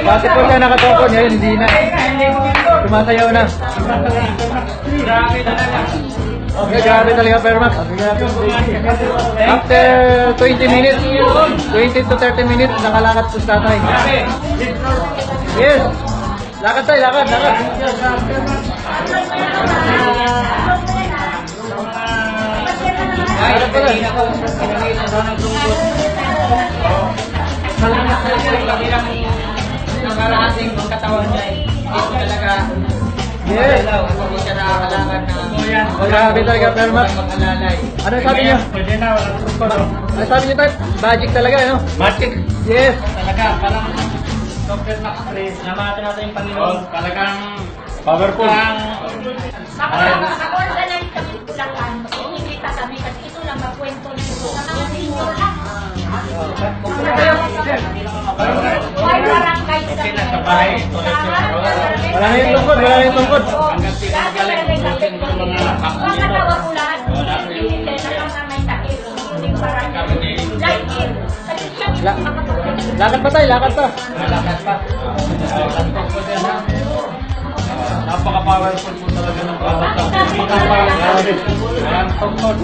Bakit po siya nakatoko niya, hindi na. Tumasayaw na. Grabe talaga, Permax. After 20 minutes, 20 to 30 minutes, nakalakad po sa tatay. Yes! Lakad tayo, lakad. Nakalahating ang katawan niya dito talaga. Yes! Hindi siya nakakalakad na. Grabe talaga, Permax. Ano sabi niya? Pwede na, wala tungkol. Ano sabi niya tayo? Magic talaga, no? Magic. Yes! Talaga, parang Dr. Max-Ray. Namatan natin yung Panginoon. Talagang powerful. Naka-organize kami Bulacan. Inikita kami kasi ito lang magkwento nito. Sa mga senior lang. Why barangay sa Pinagkabay. Wala na yung tungkod, wala na yung tungkod. Hanggang pinagaling tutusin ko yung mga anak ko dito. Nakatawa ko lahat. Hindi na lang may sakit. Hindi barangay. Like it. Kasi siya makatulong. Lakad pa tayo, lakad pa. Malakad pa. Napaka-powerful po talaga ng bawat tao. Napaka-powerful. Walang tungkod.